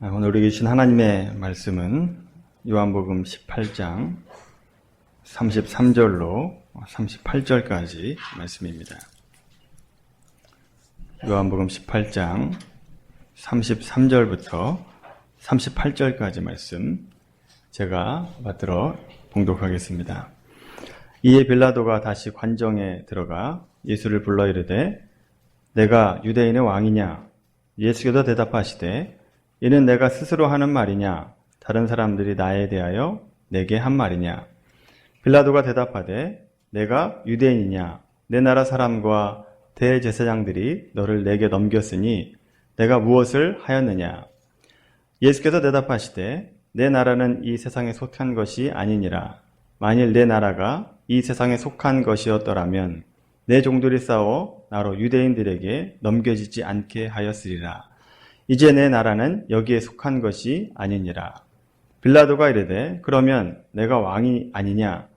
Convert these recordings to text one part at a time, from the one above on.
오늘 우리 계신 하나님의 말씀은 요한복음 18장 33절로 38절까지 말씀입니다. 요한복음 18장 33절부터 38절까지 말씀 제가 받들어 봉독하겠습니다. 이에 빌라도가 다시 관정에 들어가 예수를 불러 이르되 내가 유대인의 왕이냐? 예수께서 대답하시되 이는 내가 스스로 하는 말이냐? 다른 사람들이 나에 대하여 내게 한 말이냐? 빌라도가 대답하되 내가 유대인이냐? 내 나라 사람과 대제사장들이 너를 내게 넘겼으니 내가 무엇을 하였느냐? 예수께서 대답하시되 내 나라는 이 세상에 속한 것이 아니니라. 만일 내 나라가 이 세상에 속한 것이었더라면 내 종들이 싸워 나로 유대인들에게 넘겨지지 않게 하였으리라. 이제 내 나라는 여기에 속한 것이 아니니라. 빌라도가 이르되 그러면 내가 왕이 아니냐?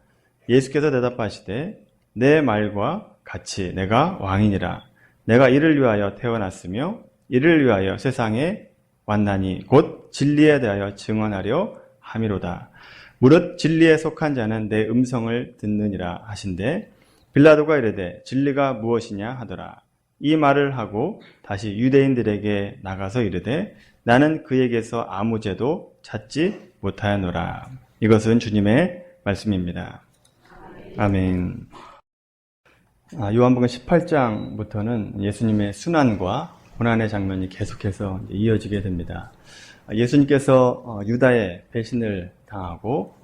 예수께서 대답하시되 내 말과 같이 내가 왕이니라. 내가 이를 위하여 태어났으며 이를 위하여 세상에 왔나니 곧 진리에 대하여 증언하려 함이로다. 무릇 진리에 속한 자는 내 음성을 듣느니라 하신대 빌라도가 이르되 진리가 무엇이냐 하더라. 이 말을 하고 다시 유대인들에게 나가서 이르되 나는 그에게서 아무 죄도 찾지 못하였노라. 이것은 주님의 말씀입니다. 아멘. 요한복음 18장부터는 예수님의 순환과 고난의 장면이 계속해서 이어지게 됩니다. 예수님께서 유다의 배신을 당하고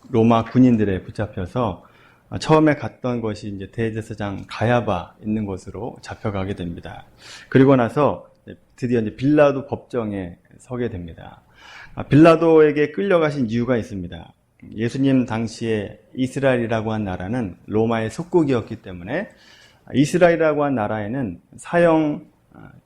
로마 군인들에 붙잡혀서 처음에 갔던 것이 이제 대제사장 가야바 있는 곳으로 잡혀가게 됩니다. 그리고 나서 드디어 이제 빌라도 법정에 서게 됩니다. 빌라도에게 끌려가신 이유가 있습니다. 예수님 당시에 이스라엘이라고 한 나라는 로마의 속국이었기 때문에 이스라엘이라고 한 나라에는 사형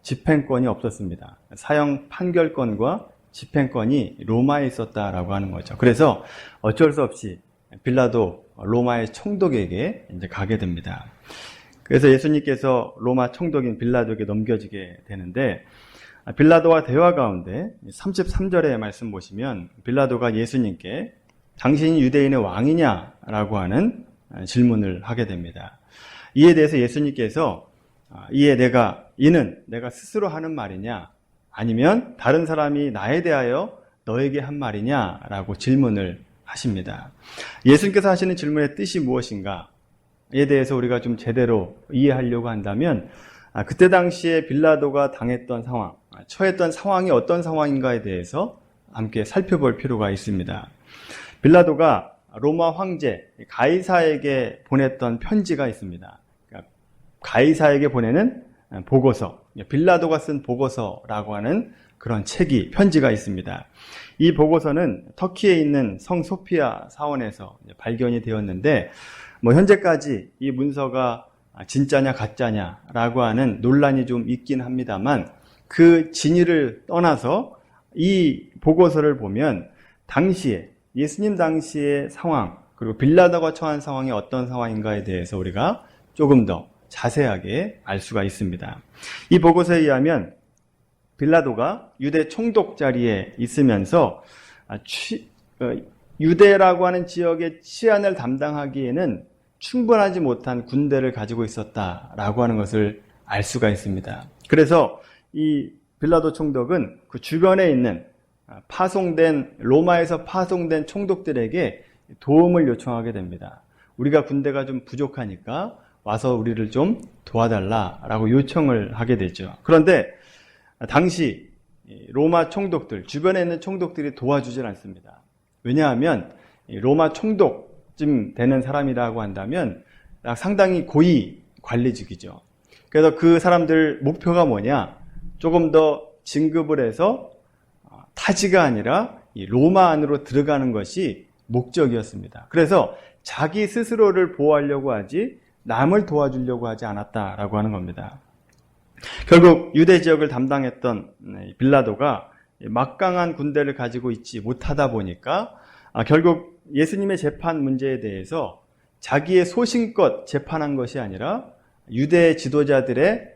집행권이 없었습니다. 사형 판결권과 집행권이 로마에 있었다라고 하는 거죠. 그래서 어쩔 수 없이 빌라도 로마의 총독에게 이제 가게 됩니다. 그래서 예수님께서 로마 총독인 빌라도에게 넘겨지게 되는데 빌라도와 대화 가운데 33절의 말씀 보시면 빌라도가 예수님께 당신이 유대인의 왕이냐라고 하는 질문을 하게 됩니다. 이에 대해서 예수님께서 이는 내가 스스로 하는 말이냐 아니면 다른 사람이 나에 대하여 너에게 한 말이냐라고 질문을 하십니다. 예수님께서 하시는 질문의 뜻이 무엇인가에 대해서 우리가 좀 제대로 이해하려고 한다면 그때 당시에 빌라도가 당했던 상황, 처했던 상황이 어떤 상황인가에 대해서 함께 살펴볼 필요가 있습니다. 빌라도가 로마 황제 가이사에게 보냈던 편지가 있습니다. 가이사에게 보내는 보고서, 빌라도가 쓴 보고서라고 하는 그런 편지가 있습니다. 이 보고서는 터키에 있는 성 소피아 사원에서 발견이 되었는데 현재까지 이 문서가 진짜냐 가짜냐라고 하는 논란이 좀 있긴 합니다만 그 진위를 떠나서 이 보고서를 보면 당시에 예수님 당시의 상황 그리고 빌라도가 처한 상황이 어떤 상황인가에 대해서 우리가 조금 더 자세하게 알 수가 있습니다. 이 보고서에 의하면 빌라도가 유대 총독 자리에 있으면서 유대라고 하는 지역의 치안을 담당하기에는 충분하지 못한 군대를 가지고 있었다라고 하는 것을 알 수가 있습니다. 그래서 이 빌라도 총독은 그 주변에 있는 로마에서 파송된 총독들에게 도움을 요청하게 됩니다. 우리가 군대가 좀 부족하니까 와서 우리를 좀 도와달라라고 요청을 하게 되죠. 그런데 당시 로마 총독들, 주변에 있는 총독들이 도와주질 않습니다. 왜냐하면 로마 총독쯤 되는 사람이라고 한다면 상당히 고위 관리직이죠. 그래서 그 사람들 목표가 뭐냐? 조금 더 진급을 해서 타지가 아니라 로마 안으로 들어가는 것이 목적이었습니다. 그래서 자기 스스로를 보호하려고 하지 남을 도와주려고 하지 않았다라고 하는 겁니다. 결국 유대 지역을 담당했던 빌라도가 막강한 군대를 가지고 있지 못하다 보니까 결국 예수님의 재판 문제에 대해서 자기의 소신껏 재판한 것이 아니라 유대 지도자들의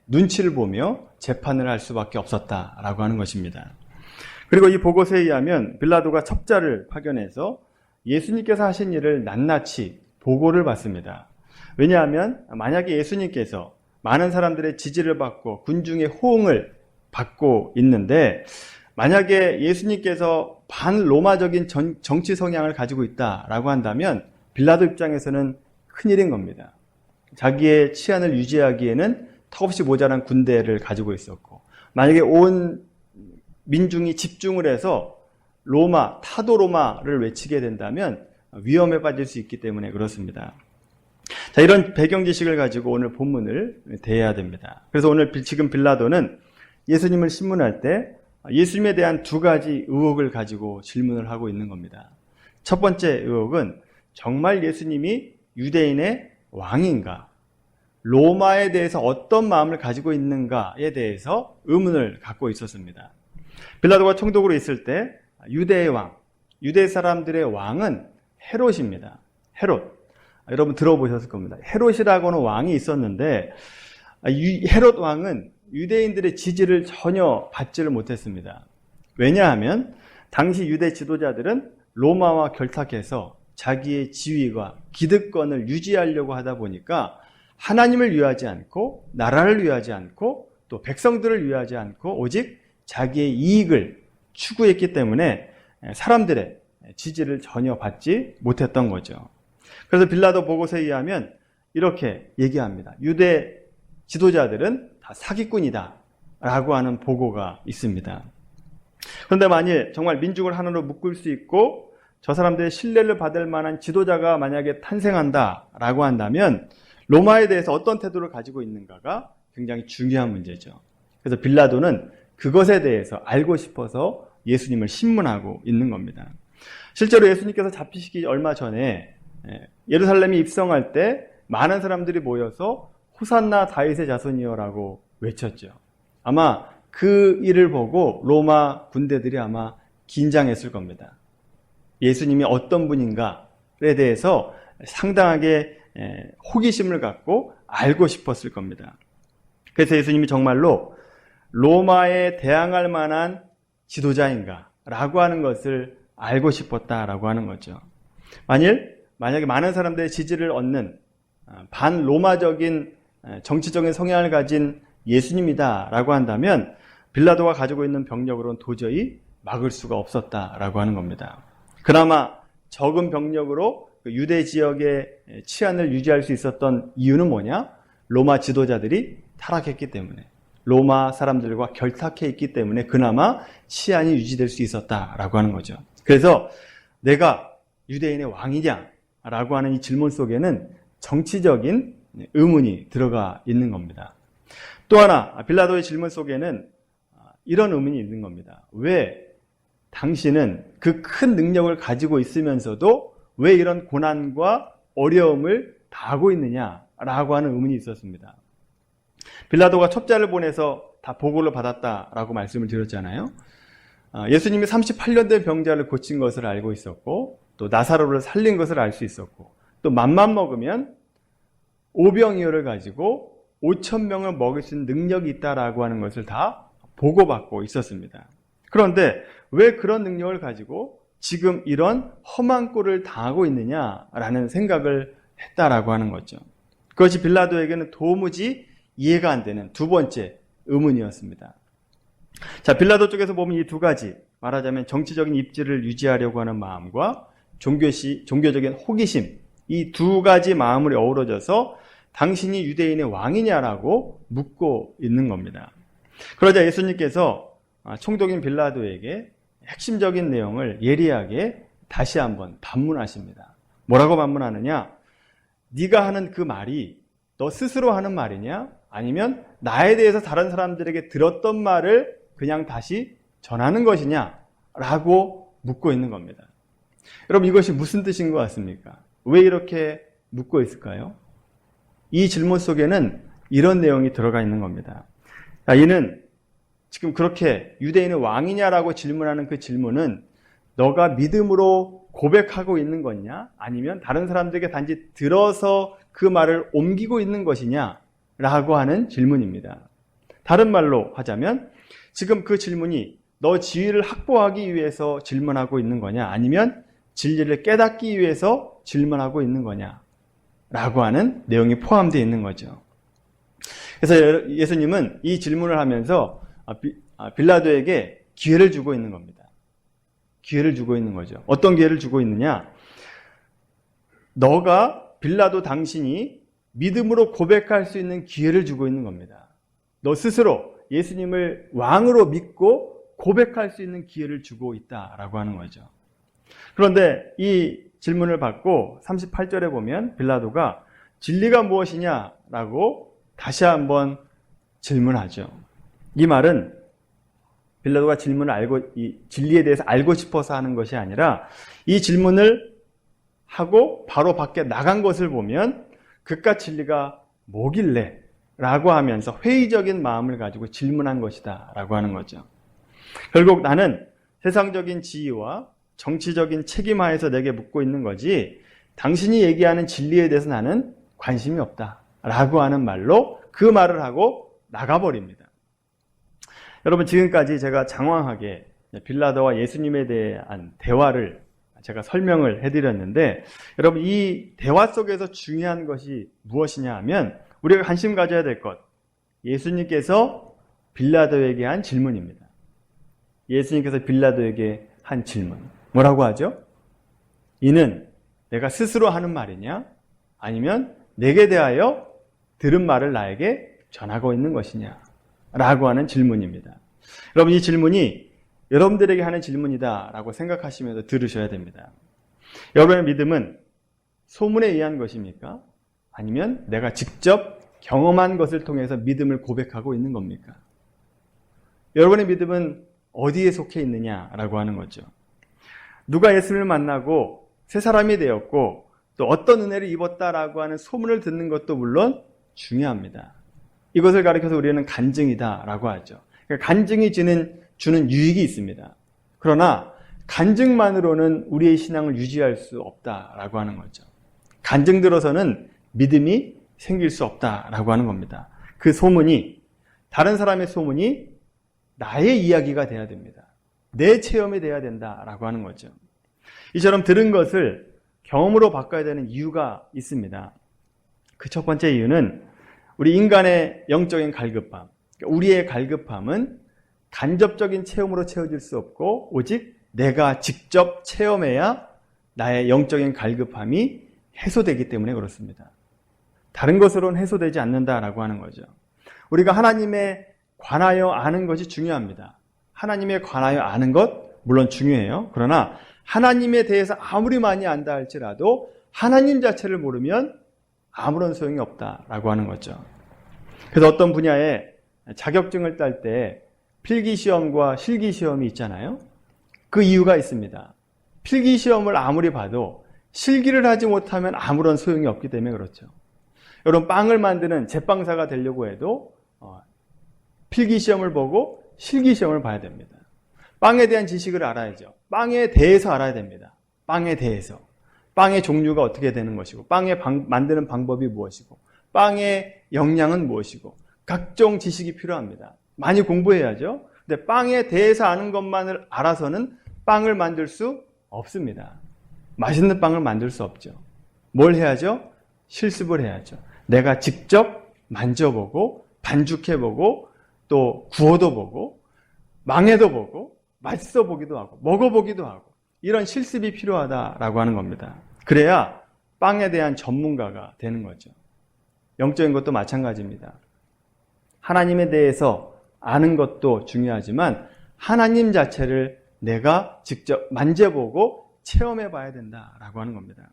눈치를 보며 재판을 할 수밖에 없었다라고 하는 것입니다. 그리고 이 보고서에 의하면 빌라도가 첩자를 파견해서 예수님께서 하신 일을 낱낱이 보고를 받습니다. 왜냐하면 만약에 예수님께서 많은 사람들의 지지를 받고 군중의 호응을 받고 있는데, 만약에 예수님께서 반로마적인 정치 성향을 가지고 있다라고 한다면 빌라도 입장에서는 큰일인 겁니다. 자기의 치안을 유지하기에는 턱없이 모자란 군대를 가지고 있었고, 만약에 온 민중이 집중을 해서 로마, 타도 로마를 외치게 된다면 위험에 빠질 수 있기 때문에 그렇습니다. 자, 이런 배경 지식을 가지고 오늘 본문을 대해야 됩니다. 그래서 오늘 지금 빌라도는 예수님을 신문할 때 예수님에 대한 두 가지 의혹을 가지고 질문을 하고 있는 겁니다. 첫 번째 의혹은 정말 예수님이 유대인의 왕인가? 로마에 대해서 어떤 마음을 가지고 있는가에 대해서 의문을 갖고 있었습니다. 빌라도가 총독으로 있을 때 유대의 왕, 유대 사람들의 왕은 헤롯입니다. 헤롯. 여러분 들어보셨을 겁니다. 헤롯이라고는 왕이 있었는데 헤롯 왕은 유대인들의 지지를 전혀 받지를 못했습니다. 왜냐하면 당시 유대 지도자들은 로마와 결탁해서 자기의 지위와 기득권을 유지하려고 하다 보니까 하나님을 위하지 않고 나라를 위하지 않고 또 백성들을 위하지 않고 오직 자기의 이익을 추구했기 때문에 사람들의 지지를 전혀 받지 못했던 거죠. 그래서 빌라도 보고서에 의하면 이렇게 얘기합니다. 유대 지도자들은 다 사기꾼이다 라고 하는 보고가 있습니다. 그런데 만일 정말 민중을 하나로 묶을 수 있고 저 사람들의 신뢰를 받을 만한 지도자가 만약에 탄생한다 라고 한다면 로마에 대해서 어떤 태도를 가지고 있는가가 굉장히 중요한 문제죠. 그래서 빌라도는 그것에 대해서 알고 싶어서 예수님을 신문하고 있는 겁니다. 실제로 예수님께서 잡히시기 얼마 전에 예루살렘에 입성할 때 많은 사람들이 모여서 호산나 다윗의 자손이여라고 외쳤죠. 아마 그 일을 보고 로마 군대들이 아마 긴장했을 겁니다. 예수님이 어떤 분인가에 대해서 상당하게 호기심을 갖고 알고 싶었을 겁니다. 그래서 예수님이 정말로 로마에 대항할 만한 지도자인가 라고 하는 것을 알고 싶었다라고 하는 거죠. 만약에 많은 사람들의 지지를 얻는 반로마적인 정치적인 성향을 가진 예수님이다라고 한다면 빌라도가 가지고 있는 병력으로는 도저히 막을 수가 없었다라고 하는 겁니다. 그나마 적은 병력으로 유대 지역의 치안을 유지할 수 있었던 이유는 뭐냐? 로마 지도자들이 타락했기 때문에, 로마 사람들과 결탁해 있기 때문에 그나마 치안이 유지될 수 있었다라고 하는 거죠. 그래서 내가 유대인의 왕이냐? 라고 하는 이 질문 속에는 정치적인 의문이 들어가 있는 겁니다. 또 하나, 빌라도의 질문 속에는 이런 의문이 있는 겁니다. 왜 당신은 그 큰 능력을 가지고 있으면서도 왜 이런 고난과 어려움을 당하고 있느냐라고 하는 의문이 있었습니다. 빌라도가 첩자를 보내서 다 보고를 받았다라고 말씀을 드렸잖아요. 예수님이 38년 된 병자를 고친 것을 알고 있었고, 또 나사로를 살린 것을 알 수 있었고, 또 맘만 먹으면 오병이어를 가지고 5,000명을 먹일 수 있는 능력이 있다라고 하는 것을 다 보고받고 있었습니다. 그런데 왜 그런 능력을 가지고 지금 이런 험한 꼴을 당하고 있느냐라는 생각을 했다라고 하는 거죠. 그것이 빌라도에게는 도무지 이해가 안 되는 두 번째 의문이었습니다. 자, 빌라도 쪽에서 보면 이 두 가지, 말하자면 정치적인 입지를 유지하려고 하는 마음과 종교적인 호기심, 이 두 가지 마음을 어우러져서 당신이 유대인의 왕이냐라고 묻고 있는 겁니다. 그러자 예수님께서 총독인 빌라도에게 핵심적인 내용을 예리하게 다시 한번 반문하십니다. 뭐라고 반문하느냐? 네가 하는 그 말이 너 스스로 하는 말이냐? 아니면 나에 대해서 다른 사람들에게 들었던 말을 그냥 다시 전하는 것이냐? 라고 묻고 있는 겁니다. 여러분, 이것이 무슨 뜻인 것 같습니까? 왜 이렇게 묻고 있을까요? 이 질문 속에는 이런 내용이 들어가 있는 겁니다. 이는 지금 그렇게 유대인의 왕이냐라고 질문하는 그 질문은 너가 믿음으로 고백하고 있는 거냐? 아니면 다른 사람들에게 단지 들어서 그 말을 옮기고 있는 것이냐? 라고 하는 질문입니다. 다른 말로 하자면 지금 그 질문이 너 지위를 확보하기 위해서 질문하고 있는 거냐? 아니면 진리를 깨닫기 위해서 질문하고 있는 거냐? 라고 하는 내용이 포함되어 있는 거죠. 그래서 예수님은 이 질문을 하면서 빌라도에게 기회를 주고 있는 겁니다. 기회를 주고 있는 거죠. 어떤 기회를 주고 있느냐? 너가 빌라도 당신이 믿음으로 고백할 수 있는 기회를 주고 있는 겁니다. 너 스스로 예수님을 왕으로 믿고 고백할 수 있는 기회를 주고 있다라고 하는 거죠. 그런데 이 질문을 받고 38절에 보면 빌라도가 진리가 무엇이냐라고 다시 한번 질문하죠. 이 말은 빌라도가 이 진리에 대해서 알고 싶어서 하는 것이 아니라 이 질문을 하고 바로 밖에 나간 것을 보면 그깟 진리가 뭐길래? 라고 하면서 회의적인 마음을 가지고 질문한 것이다 라고 하는 거죠. 결국 나는 세상적인 지위와 정치적인 책임하에서 내게 묻고 있는 거지 당신이 얘기하는 진리에 대해서 나는 관심이 없다 라고 하는 말로 그 말을 하고 나가버립니다. 여러분, 지금까지 제가 장황하게 빌라도와 예수님에 대한 대화를 제가 설명을 해드렸는데, 여러분, 이 대화 속에서 중요한 것이 무엇이냐 하면 우리가 관심 가져야 될 것, 예수님께서 빌라도에게 한 질문입니다. 예수님께서 빌라도에게 한 질문, 뭐라고 하죠? 이는 내가 스스로 하는 말이냐? 아니면 내게 대하여 들은 말을 나에게 전하고 있는 것이냐? 라고 하는 질문입니다. 여러분, 이 질문이 여러분들에게 하는 질문이다 라고 생각하시면서 들으셔야 됩니다. 여러분의 믿음은 소문에 의한 것입니까? 아니면 내가 직접 경험한 것을 통해서 믿음을 고백하고 있는 겁니까? 여러분의 믿음은 어디에 속해 있느냐라고 하는 거죠. 누가 예수를 만나고 새 사람이 되었고 또 어떤 은혜를 입었다라고 하는 소문을 듣는 것도 물론 중요합니다. 이것을 가리켜서 우리는 간증이다라고 하죠. 그러니까 간증이 주는 유익이 있습니다. 그러나 간증만으로는 우리의 신앙을 유지할 수 없다라고 하는 거죠. 간증 들어서는 믿음이 생길 수 없다라고 하는 겁니다. 그 소문이, 다른 사람의 소문이 나의 이야기가 돼야 됩니다. 내 체험이 돼야 된다라고 하는 거죠. 이처럼 들은 것을 경험으로 바꿔야 되는 이유가 있습니다. 그 첫 번째 이유는 우리 인간의 영적인 갈급함, 우리의 갈급함은 간접적인 체험으로 채워질 수 없고 오직 내가 직접 체험해야 나의 영적인 갈급함이 해소되기 때문에 그렇습니다. 다른 것으로는 해소되지 않는다라고 하는 거죠. 우리가 하나님에 관하여 아는 것이 중요합니다. 하나님에 관하여 아는 것 물론 중요해요. 그러나 하나님에 대해서 아무리 많이 안다 할지라도 하나님 자체를 모르면 아무런 소용이 없다라고 하는 거죠. 그래서 어떤 분야에 자격증을 딸 때 필기시험과 실기시험이 있잖아요. 그 이유가 있습니다. 필기시험을 아무리 봐도 실기를 하지 못하면 아무런 소용이 없기 때문에 그렇죠. 여러분, 빵을 만드는 제빵사가 되려고 해도 필기시험을 보고 실기시험을 봐야 됩니다. 빵에 대한 지식을 알아야죠. 빵에 대해서 알아야 됩니다. 빵에 대해서. 빵의 종류가 어떻게 되는 것이고, 만드는 방법이 무엇이고, 빵의 영양은 무엇이고, 각종 지식이 필요합니다. 많이 공부해야죠. 근데 빵에 대해서 아는 것만을 알아서는 빵을 만들 수 없습니다. 맛있는 빵을 만들 수 없죠. 뭘 해야죠? 실습을 해야죠. 내가 직접 만져보고, 반죽해보고, 또 구워도 보고, 망해도 보고, 맛있어 보기도 하고, 먹어보기도 하고, 이런 실습이 필요하다라고 하는 겁니다. 그래야 빵에 대한 전문가가 되는 거죠. 영적인 것도 마찬가지입니다. 하나님에 대해서 아는 것도 중요하지만 하나님 자체를 내가 직접 만져보고 체험해 봐야 된다라고 하는 겁니다.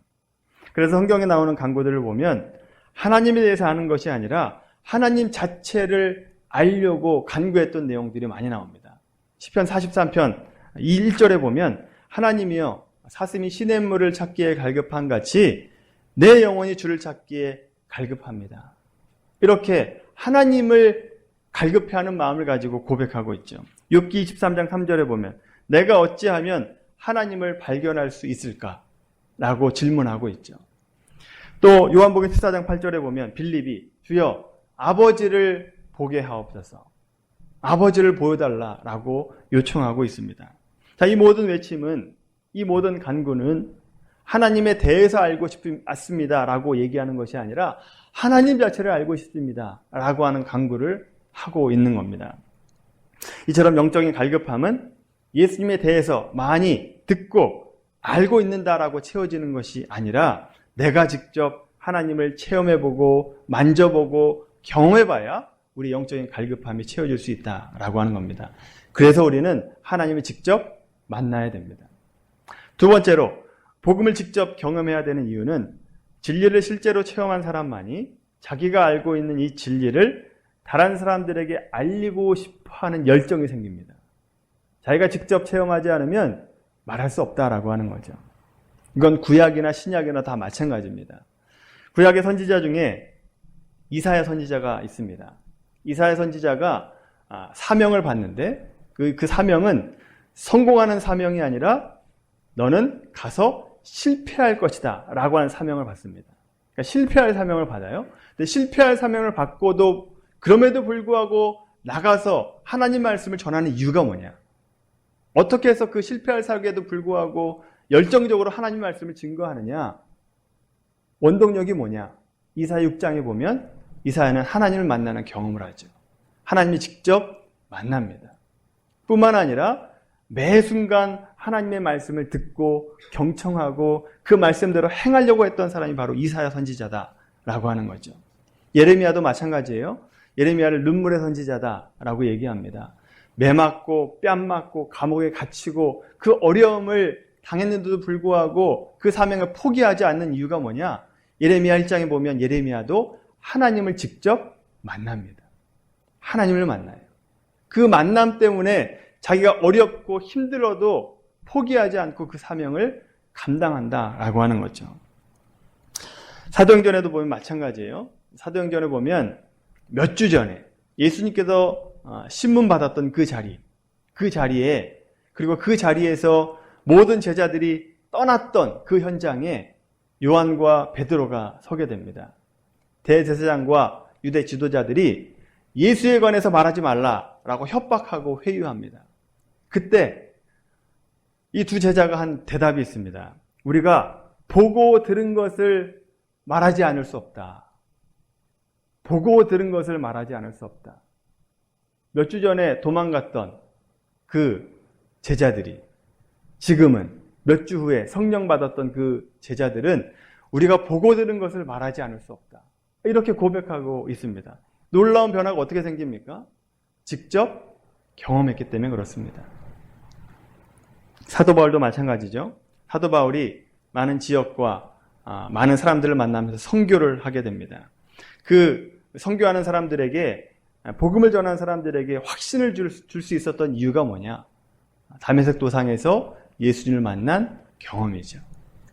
그래서 성경에 나오는 강구들을 보면 하나님에 대해서 아는 것이 아니라 하나님 자체를 알려고 간구했던 내용들이 많이 나옵니다. 시편 43편 1절에 보면 하나님이여 사슴이 시냇물을 찾기에 갈급한 같이 내 영혼이 주를 찾기에 갈급합니다. 이렇게 하나님을 갈급해하는 마음을 가지고 고백하고 있죠. 욥기 23장 3절에 보면 내가 어찌하면 하나님을 발견할 수 있을까? 라고 질문하고 있죠. 또 요한복음 14장 8절에 보면 빌립이 주여 아버지를 보게 하옵소서. 아버지를 보여달라라고 요청하고 있습니다. 자, 이 모든 외침은, 이 모든 간구는 하나님에 대해서 알고 싶습니다 라고 얘기하는 것이 아니라 하나님 자체를 알고 싶습니다 라고 하는 간구를 하고 있는 겁니다. 이처럼 영적인 갈급함은 예수님에 대해서 많이 듣고 알고 있는다라고 채워지는 것이 아니라 내가 직접 하나님을 체험해보고 만져보고 경험해봐야 우리 영적인 갈급함이 채워질 수 있다라고 하는 겁니다. 그래서 우리는 하나님을 직접 만나야 됩니다. 두 번째로 복음을 직접 경험해야 되는 이유는 진리를 실제로 체험한 사람만이 자기가 알고 있는 이 진리를 다른 사람들에게 알리고 싶어하는 열정이 생깁니다. 자기가 직접 체험하지 않으면 말할 수 없다라고 하는 거죠. 이건 구약이나 신약이나 다 마찬가지입니다. 구약의 선지자 중에 이사야 선지자가 있습니다. 이사야 선지자가 사명을 받는데 그 사명은 성공하는 사명이 아니라 너는 가서 실패할 것이다 라고 하는 사명을 받습니다. 그러니까 실패할 사명을 받아요. 근데 실패할 사명을 받고도 그럼에도 불구하고 나가서 하나님 말씀을 전하는 이유가 뭐냐? 어떻게 해서 그 실패할 사격에도 불구하고 열정적으로 하나님 말씀을 증거하느냐? 원동력이 뭐냐? 이사야 6장에 보면 이사야는 하나님을 만나는 경험을 하죠. 하나님이 직접 만납니다. 뿐만 아니라 매 순간 하나님의 말씀을 듣고 경청하고 그 말씀대로 행하려고 했던 사람이 바로 이사야 선지자다라고 하는 거죠. 예레미야도 마찬가지예요. 예레미야를 눈물의 선지자다라고 얘기합니다. 매 맞고 뺨 맞고 감옥에 갇히고 그 어려움을 당했는데도 불구하고 그 사명을 포기하지 않는 이유가 뭐냐? 예레미야 1장에 보면 예레미야도 하나님을 직접 만납니다. 하나님을 만나요. 그 만남 때문에 자기가 어렵고 힘들어도 포기하지 않고 그 사명을 감당한다라고 하는 거죠. 사도행전에도 보면 마찬가지예요. 사도행전에 보면 몇 주 전에 예수님께서 신문 받았던 그 자리에 그리고 그 자리에서 모든 제자들이 떠났던 그 현장에 요한과 베드로가 서게 됩니다. 대제사장과 유대 지도자들이 예수에 관해서 말하지 말라라고 협박하고 회유합니다. 그때 이 두 제자가 한 대답이 있습니다. 우리가 보고 들은 것을 말하지 않을 수 없다. 보고 들은 것을 말하지 않을 수 없다. 몇 주 전에 도망갔던 그 제자들이 지금은 몇 주 후에 성령 받았던 그 제자들은 우리가 보고 들은 것을 말하지 않을 수 없다. 이렇게 고백하고 있습니다. 놀라운 변화가 어떻게 생깁니까? 직접 경험했기 때문에 그렇습니다. 사도 바울도 마찬가지죠. 사도 바울이 많은 지역과 많은 사람들을 만나면서 선교를 하게 됩니다. 그 선교하는 사람들에게 복음을 전하는 사람들에게 확신을 줄 수 있었던 이유가 뭐냐? 다메섹 도상에서 예수님을 만난 경험이죠.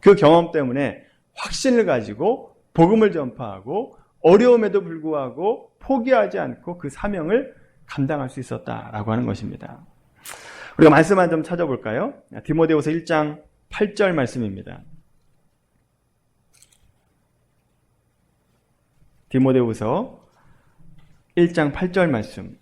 그 경험 때문에 확신을 가지고 복음을 전파하고 어려움에도 불구하고 포기하지 않고 그 사명을 감당할 수 있었다라고 하는 것입니다. 우리가 말씀 한 점 찾아볼까요? 디모데후서 1장 8절 말씀입니다. 디모데후서 1장 8절 말씀.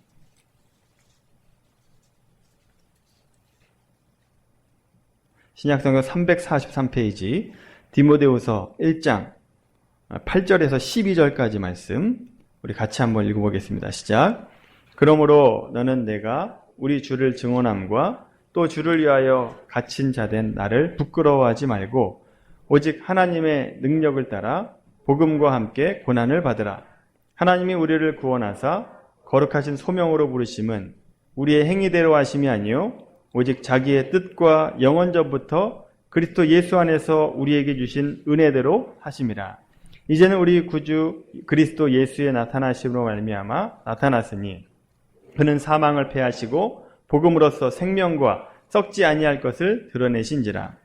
신약성경 343페이지 디모데후서 1장 8절에서 12절까지 말씀 우리 같이 한번 읽어보겠습니다. 시작. 그러므로 너는 내가 우리 주를 증언함과 또 주를 위하여 갇힌 자된 나를 부끄러워하지 말고 오직 하나님의 능력을 따라 복음과 함께 고난을 받으라. 하나님이 우리를 구원하사 거룩하신 소명으로 부르심은 우리의 행위대로 하심이 아니요 오직 자기의 뜻과 영원전부터 그리스도 예수 안에서 우리에게 주신 은혜대로 하심이라. 이제는 우리 구주 그리스도 예수의 나타나심으로 말미암아 나타났으니 그는 사망을 패하시고 복음으로써 생명과 썩지 아니할 것을 드러내신지라.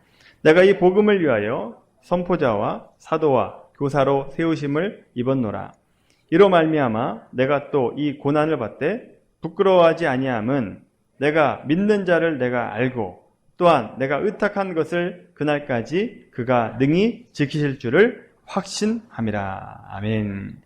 내가 이 복음을 위하여 선포자와 사도와 교사로 세우심을 입었노라. 이로 말미암아 내가 또 이 고난을 받되 부끄러워하지 아니함은 내가 믿는 자를 내가 알고 또한 내가 의탁한 것을 그날까지 그가 능히 지키실 줄을 확신함이라. 아멘.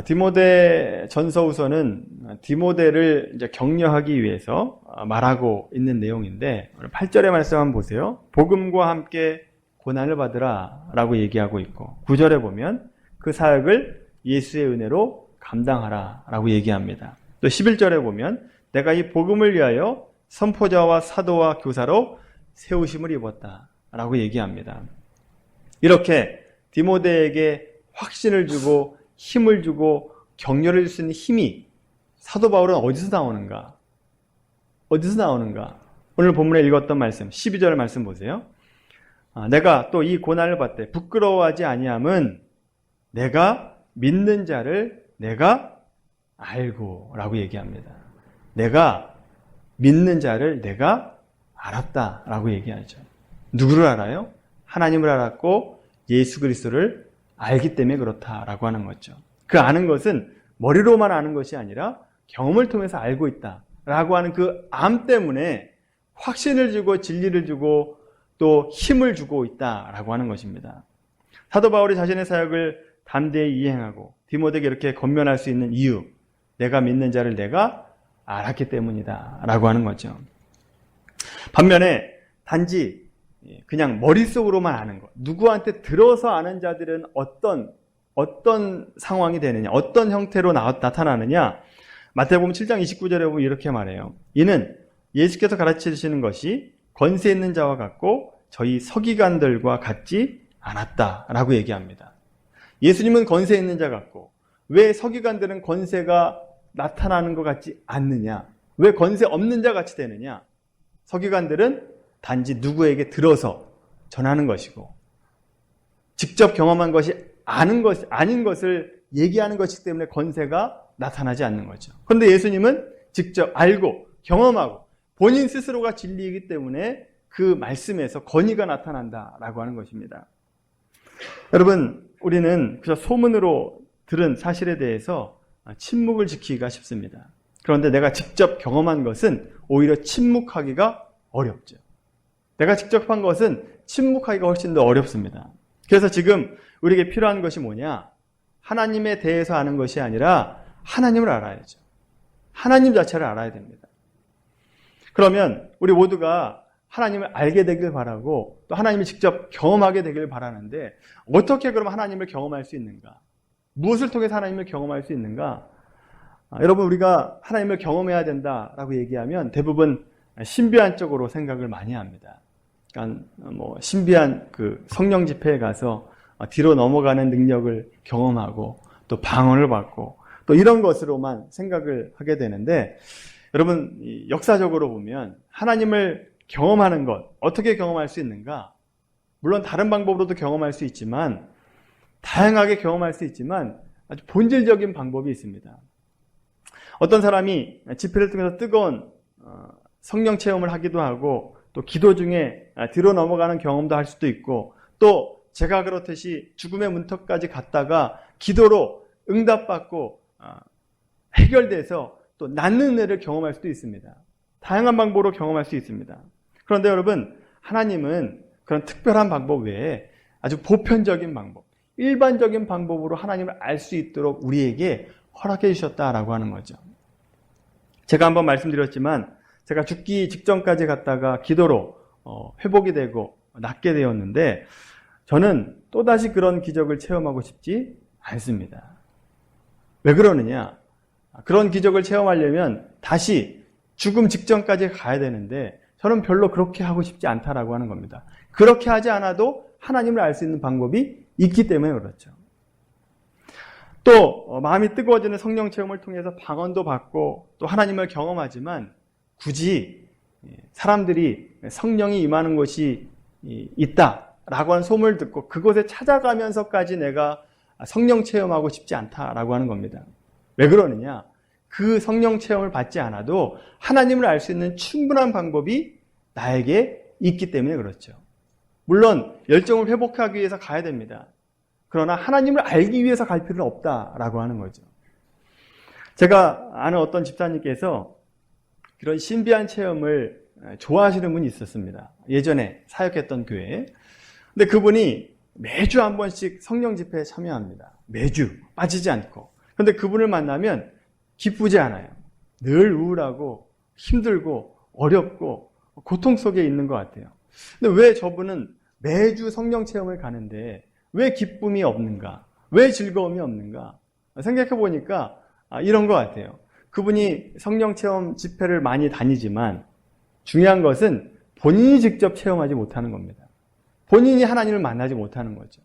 디모데 전서후서는 디모데를 이제 격려하기 위해서 말하고 있는 내용인데, 8절의 말씀 한번 보세요. 복음과 함께 고난을 받으라 라고 얘기하고 있고, 9절에 보면 그 사역을 예수의 은혜로 감당하라 라고 얘기합니다. 또 11절에 보면 내가 이 복음을 위하여 선포자와 사도와 교사로 세우심을 입었다 라고 얘기합니다. 이렇게 디모데에게 확신을 주고 힘을 주고 격려를 줄 수 있는 힘이 사도 바울은 어디서 나오는가? 어디서 나오는가? 오늘 본문에 읽었던 말씀 12절 말씀 보세요. 내가 또 이 고난을 받되 부끄러워하지 아니함은 내가 믿는 자를 내가 알고 라고 얘기합니다. 내가 믿는 자를 내가 알았다 라고 얘기하죠. 누구를 알아요? 하나님을 알았고 예수 그리스도를 알기 때문에 그렇다라고 하는 거죠. 그 아는 것은 머리로만 아는 것이 아니라 경험을 통해서 알고 있다라고 하는 그 암 때문에 확신을 주고 진리를 주고 또 힘을 주고 있다라고 하는 것입니다. 사도 바울이 자신의 사역을 담대히 이행하고 디모데에게 이렇게 권면할 수 있는 이유, 내가 믿는 자를 내가 알았기 때문이다 라고 하는 거죠. 반면에 단지 그냥 머릿속으로만 아는 것, 누구한테 들어서 아는 자들은 어떤 상황이 되느냐, 어떤 형태로 나타나느냐. 마태복음 7장 29절에 보면 이렇게 말해요. 이는 예수께서 가르치시는 것이 권세 있는 자와 같고 저희 서기관들과 같지 않았다라고 얘기합니다. 예수님은 권세 있는 자 같고 왜 서기관들은 권세가 나타나는 것 같지 않느냐? 왜 권세 없는 자 같이 되느냐? 서기관들은 단지 누구에게 들어서 전하는 것이고 직접 경험한 것이 아닌 것을 얘기하는 것이기 때문에 권세가 나타나지 않는 거죠. 그런데 예수님은 직접 알고 경험하고 본인 스스로가 진리이기 때문에 그 말씀에서 권위가 나타난다라고 하는 것입니다. 여러분, 우리는 그저 소문으로 들은 사실에 대해서 침묵을 지키기가 쉽습니다. 그런데 내가 직접 경험한 것은 오히려 침묵하기가 어렵죠. 내가 직접 한 것은 침묵하기가 훨씬 더 어렵습니다. 그래서 지금 우리에게 필요한 것이 뭐냐? 하나님에 대해서 아는 것이 아니라 하나님을 알아야죠. 하나님 자체를 알아야 됩니다. 그러면 우리 모두가 하나님을 알게 되길 바라고 또 하나님을 직접 경험하게 되길 바라는데 어떻게 그럼 하나님을 경험할 수 있는가? 무엇을 통해서 하나님을 경험할 수 있는가? 여러분, 우리가 하나님을 경험해야 된다라고 얘기하면 대부분 신비한 쪽으로 생각을 많이 합니다. 그러니까 신비한 그 성령 집회에 가서 뒤로 넘어가는 능력을 경험하고 또 방언을 받고 또 이런 것으로만 생각을 하게 되는데, 여러분, 역사적으로 보면 하나님을 경험하는 것, 어떻게 경험할 수 있는가? 물론 다른 방법으로도 경험할 수 있지만, 다양하게 경험할 수 있지만 아주 본질적인 방법이 있습니다. 어떤 사람이 집회를 통해서 뜨거운 성령 체험을 하기도 하고 또 기도 중에 뒤로 넘어가는 경험도 할 수도 있고, 또 제가 그렇듯이 죽음의 문턱까지 갔다가 기도로 응답받고 해결돼서 또 낫는 은혜를 경험할 수도 있습니다. 다양한 방법으로 경험할 수 있습니다. 그런데 여러분, 하나님은 그런 특별한 방법 외에 아주 보편적인 방법, 일반적인 방법으로 하나님을 알 수 있도록 우리에게 허락해 주셨다라고 하는 거죠. 제가 한번 말씀드렸지만 제가 죽기 직전까지 갔다가 기도로 회복이 되고 낫게 되었는데, 저는 또다시 그런 기적을 체험하고 싶지 않습니다. 왜 그러느냐? 그런 기적을 체험하려면 다시 죽음 직전까지 가야 되는데 저는 별로 그렇게 하고 싶지 않다라고 하는 겁니다. 그렇게 하지 않아도 하나님을 알 수 있는 방법이 있기 때문에 그렇죠. 또 마음이 뜨거워지는 성령 체험을 통해서 방언도 받고 또 하나님을 경험하지만 굳이 사람들이 성령이 임하는 곳이 있다라고 하는 소문을 듣고 그곳에 찾아가면서까지 내가 성령 체험하고 싶지 않다라고 하는 겁니다. 왜 그러느냐? 그 성령 체험을 받지 않아도 하나님을 알 수 있는 충분한 방법이 나에게 있기 때문에 그렇죠. 물론 열정을 회복하기 위해서 가야 됩니다. 그러나 하나님을 알기 위해서 갈 필요는 없다라고 하는 거죠. 제가 아는 어떤 집사님께서 그런 신비한 체험을 좋아하시는 분이 있었습니다. 예전에 사역했던 교회에. 근데 그분이 매주 한 번씩 성령 집회에 참여합니다. 매주 빠지지 않고. 그런데 그분을 만나면 기쁘지 않아요. 늘 우울하고 힘들고 어렵고 고통 속에 있는 것 같아요. 근데 왜 저분은 매주 성령 체험을 가는데 왜 기쁨이 없는가? 왜 즐거움이 없는가? 생각해 보니까 이런 것 같아요. 그분이 성령 체험 집회를 많이 다니지만 중요한 것은 본인이 직접 체험하지 못하는 겁니다. 본인이 하나님을 만나지 못하는 거죠.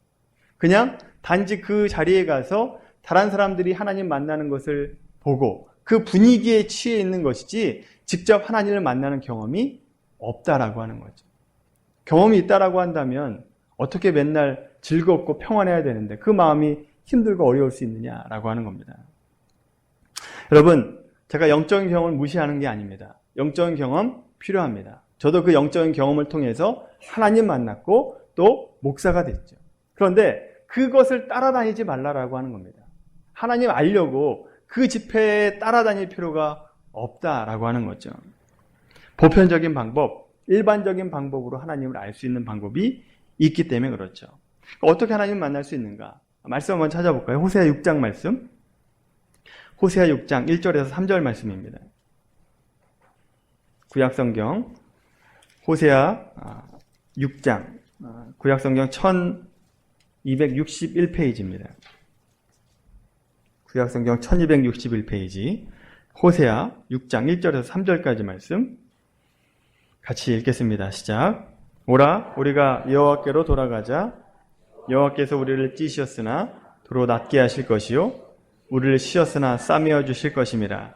그냥 단지 그 자리에 가서 다른 사람들이 하나님 만나는 것을 보고 그 분위기에 취해 있는 것이지 직접 하나님을 만나는 경험이 없다라고 하는 거죠. 경험이 있다라고 한다면 어떻게 맨날 즐겁고 평안해야 되는데 그 마음이 힘들고 어려울 수 있느냐라고 하는 겁니다. 여러분, 제가 영적인 경험을 무시하는 게 아닙니다. 영적인 경험 필요합니다. 저도 그 영적인 경험을 통해서 하나님 만났고 또 목사가 됐죠. 그런데 그것을 따라다니지 말라라고 하는 겁니다. 하나님 알려고 그 집회에 따라다닐 필요가 없다라고 하는 거죠. 보편적인 방법, 일반적인 방법으로 하나님을 알 수 있는 방법이 있기 때문에 그렇죠. 어떻게 하나님을 만날 수 있는가? 말씀 한번 찾아볼까요? 호세아 6장 말씀. 호세아 6장 1절에서 3절 말씀입니다. 구약성경 호세아 6장 구약성경 1261페이지입니다. 구약성경 1261페이지 호세아 6장 1절에서 3절까지 말씀 같이 읽겠습니다. 시작. 오라 우리가 여호와께로 돌아가자. 여호와께서 우리를 찢으셨으나 도로 낫게 하실 것이요 우리를 씌었으나 싸매어 주실 것임이라.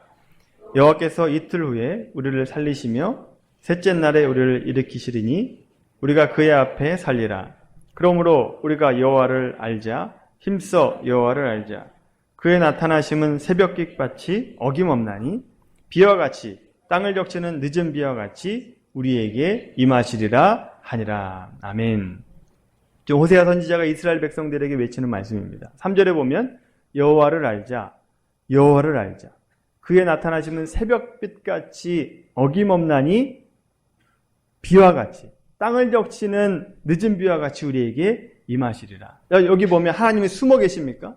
여호와께서 이틀 후에 우리를 살리시며 셋째 날에 우리를 일으키시리니 우리가 그의 앞에 살리라. 그러므로 우리가 여호와를 알자. 힘써 여호와를 알자. 그의 나타나심은 새벽빛같이 어김없나니 비와 같이 땅을 적시는 늦은 비와 같이 우리에게 임하시리라 하니라. 아멘. 호세아 선지자가 이스라엘 백성들에게 외치는 말씀입니다. 3절에 보면 여호와를 알자. 여호와를 알자. 그의 나타나심은 새벽빛같이 어김없나니 비와 같이 땅을 적시는 늦은 비와 같이 우리에게 임하시리라. 여기 보면 하나님이 숨어 계십니까?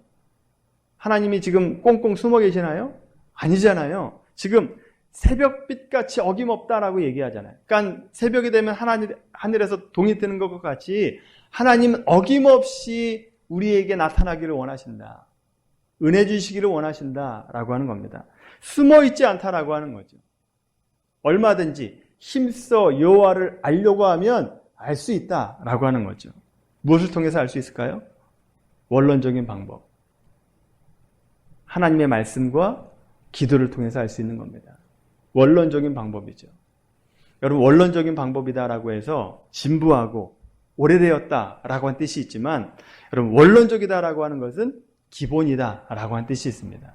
하나님이 지금 꽁꽁 숨어 계시나요? 아니잖아요. 지금 새벽빛같이 어김없다라고 얘기하잖아요. 그러니까 새벽이 되면 하늘에서 동이 뜨는 것과 같이 하나님은 어김없이 우리에게 나타나기를 원하신다. 은혜 주시기를 원하신다라고 하는 겁니다. 숨어 있지 않다라고 하는 거죠. 얼마든지 힘써 여호와를 알려고 하면 알 수 있다라고 하는 거죠. 무엇을 통해서 알 수 있을까요? 원론적인 방법. 하나님의 말씀과 기도를 통해서 알 수 있는 겁니다. 원론적인 방법이죠. 여러분, 원론적인 방법이다라고 해서 진부하고 오래되었다라고 한 뜻이 있지만 여러분, 원론적이다라고 하는 것은 기본이다라고 한 뜻이 있습니다.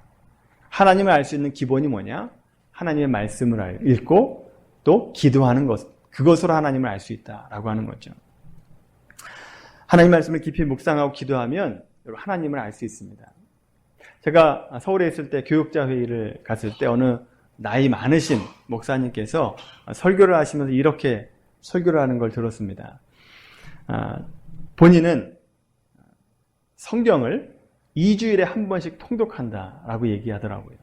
하나님을 알 수 있는 기본이 뭐냐? 하나님의 말씀을 읽고 또 기도하는 것, 그것으로 하나님을 알 수 있다라고 하는 거죠. 하나님 말씀을 깊이 묵상하고 기도하면 여러분 하나님을 알 수 있습니다. 제가 서울에 있을 때 교육자 회의를 갔을 때 어느 나이 많으신 목사님께서 설교를 하시면서 이렇게 설교를 하는 걸 들었습니다. 본인은 성경을 2주일에 한 번씩 통독한다라고 얘기하더라고요.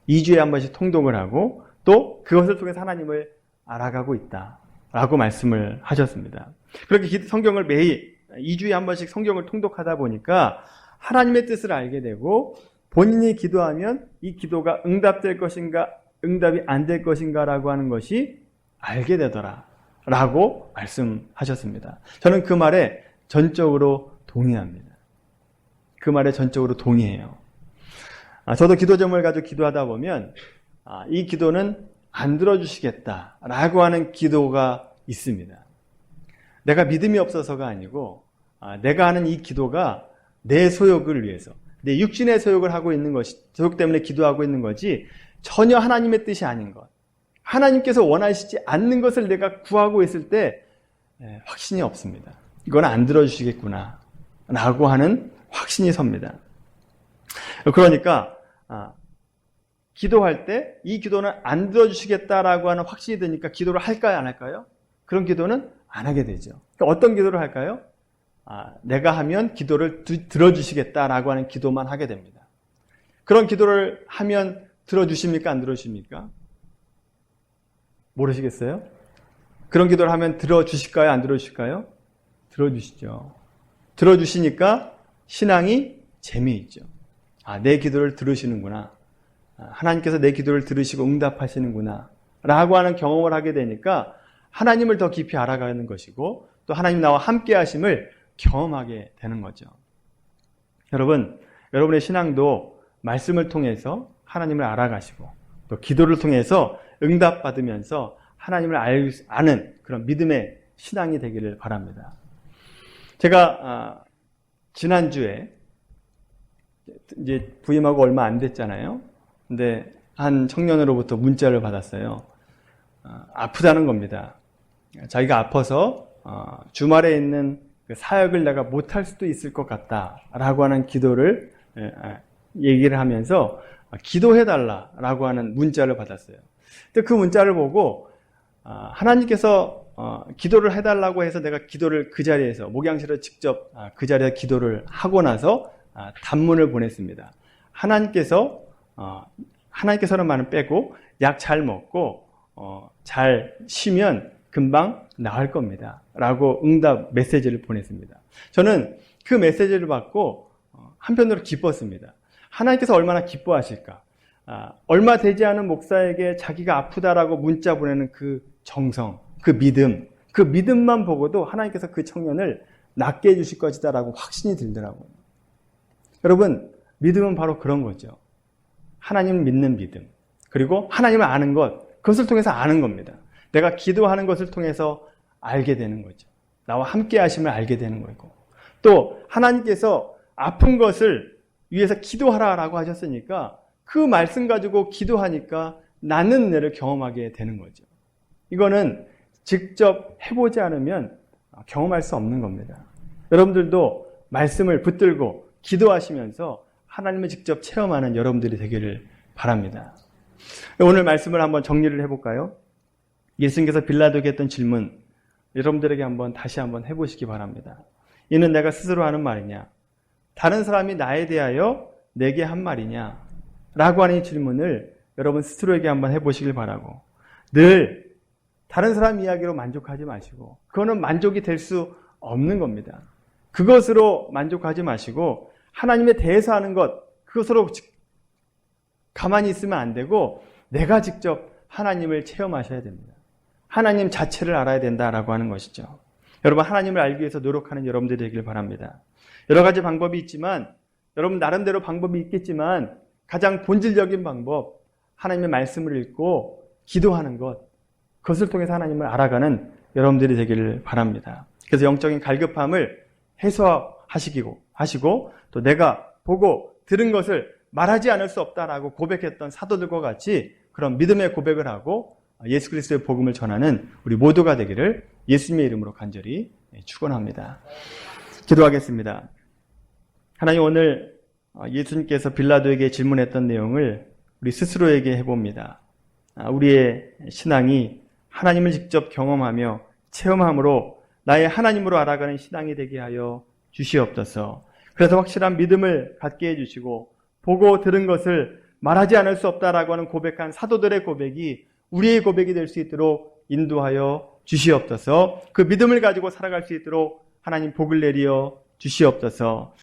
2주에 한 번씩 통독을 하고 또 그것을 통해서 하나님을 알아가고 있다라고 말씀을 하셨습니다. 그렇게 성경을 매일 2주에 한 번씩 성경을 통독하다 보니까 하나님의 뜻을 알게 되고 본인이 기도하면 이 기도가 응답될 것인가 응답이 안 될 것인가라고 하는 것이 알게 되더라라고 말씀하셨습니다. 저는 그 말에 전적으로 동의합니다. 그 말에 전적으로 동의해요. 저도 기도 제목을 가지고 기도하다 보면 이 기도는 안 들어주시겠다라고 하는 기도가 있습니다. 내가 믿음이 없어서가 아니고 내가 하는 이 기도가 내 소욕을 위해서 내 육신의 소욕을 하고 있는 것이 소욕 때문에 기도하고 있는 거지 전혀 하나님의 뜻이 아닌 것, 하나님께서 원하시지 않는 것을 내가 구하고 있을 때 확신이 없습니다. 이건 안 들어주시겠구나 라고 하는 확신이 섭니다. 그러니까 기도할 때 이 기도는 안 들어주시겠다라고 하는 확신이 드니까 기도를 할까요, 안 할까요? 그런 기도는 안 하게 되죠. 그러니까 어떤 기도를 할까요? 내가 하면 기도를 들어주시겠다라고 하는 기도만 하게 됩니다. 그런 기도를 하면 들어주십니까? 안 들어주십니까? 모르시겠어요? 그런 기도를 하면 들어주실까요? 안 들어주실까요? 들어주시죠. 들어주시니까 신앙이 재미있죠. 아, 내 기도를 들으시는구나. 하나님께서 내 기도를 들으시고 응답하시는구나. 라고 하는 경험을 하게 되니까 하나님을 더 깊이 알아가는 것이고 또 하나님 나와 함께 하심을 경험하게 되는 거죠. 여러분, 여러분의 신앙도 말씀을 통해서 하나님을 알아가시고 또 기도를 통해서 응답받으면서 하나님을 아는 그런 믿음의 신앙이 되기를 바랍니다. 제가 지난주에 이제 부임하고 얼마 안 됐잖아요. 근데 한 청년으로부터 문자를 받았어요. 아프다는 겁니다. 자기가 아파서 주말에 있는 그 사역을 내가 못할 수도 있을 것 같다라고 하는 기도를 얘기를 하면서 기도해달라라고 하는 문자를 받았어요. 근데 그 문자를 보고 하나님께서 기도를 해달라고 해서 내가 기도를 그 자리에서 목양실에 직접 그 자리에서 기도를 하고 나서 단문을 보냈습니다. 하나님께서는 말은 빼고 약 잘 먹고 잘 쉬면 금방 나을 겁니다. 라고 응답 메시지를 보냈습니다. 저는 그 메시지를 받고 한편으로 기뻤습니다. 하나님께서 얼마나 기뻐하실까. 얼마 되지 않은 목사에게 자기가 아프다라고 문자 보내는 그 정성, 그 믿음만 보고도 하나님께서 그 청년을 낫게 해주실 것이다 라고 확신이 들더라고요. 여러분, 믿음은 바로 그런 거죠. 하나님을 믿는 믿음. 그리고 하나님을 아는 것, 그것을 통해서 아는 겁니다. 내가 기도하는 것을 통해서 알게 되는 거죠. 나와 함께 하심을 알게 되는 거고. 또 하나님께서 아픈 것을 위해서 기도하라라고 하셨으니까 그 말씀 가지고 기도하니까 낫는 은혜를 경험하게 되는 거죠. 이거는 직접 해보지 않으면 경험할 수 없는 겁니다. 여러분들도 말씀을 붙들고 기도하시면서 하나님을 직접 체험하는 여러분들이 되기를 바랍니다. 오늘 말씀을 한번 정리를 해볼까요? 예수님께서 빌라도에게 했던 질문, 여러분들에게 다시 한번 해보시기 바랍니다. 이는 내가 스스로 하는 말이냐? 다른 사람이 나에 대하여 내게 한 말이냐? 라고 하는 이 질문을 여러분 스스로에게 한번 해보시길 바라고, 늘 다른 사람 이야기로 만족하지 마시고, 그거는 만족이 될 수 없는 겁니다. 그것으로 만족하지 마시고 하나님에 대해서 하는 것, 그것으로 가만히 있으면 안 되고 내가 직접 하나님을 체험하셔야 됩니다. 하나님 자체를 알아야 된다라고 하는 것이죠. 여러분, 하나님을 알기 위해서 노력하는 여러분들이 되길 바랍니다. 여러 가지 방법이 있지만, 여러분 나름대로 방법이 있겠지만 가장 본질적인 방법, 하나님의 말씀을 읽고 기도하는 것, 그것을 통해서 하나님을 알아가는 여러분들이 되기를 바랍니다. 그래서 영적인 갈급함을 해소하시고 또 내가 보고 들은 것을 말하지 않을 수 없다라고 고백했던 사도들과 같이 그런 믿음의 고백을 하고 예수 그리스도의 복음을 전하는 우리 모두가 되기를 예수님의 이름으로 간절히 축원합니다. 기도하겠습니다. 하나님, 오늘 예수님께서 빌라도에게 질문했던 내용을 우리 스스로에게 해봅니다. 우리의 신앙이 하나님을 직접 경험하며 체험함으로 나의 하나님으로 알아가는 신앙이 되게 하여 주시옵소서. 그래서 확실한 믿음을 갖게 해주시고 보고 들은 것을 말하지 않을 수 없다라고 하는 고백한 사도들의 고백이 우리의 고백이 될 수 있도록 인도하여 주시옵소서. 그 믿음을 가지고 살아갈 수 있도록 하나님 복을 내리어 주시옵소서.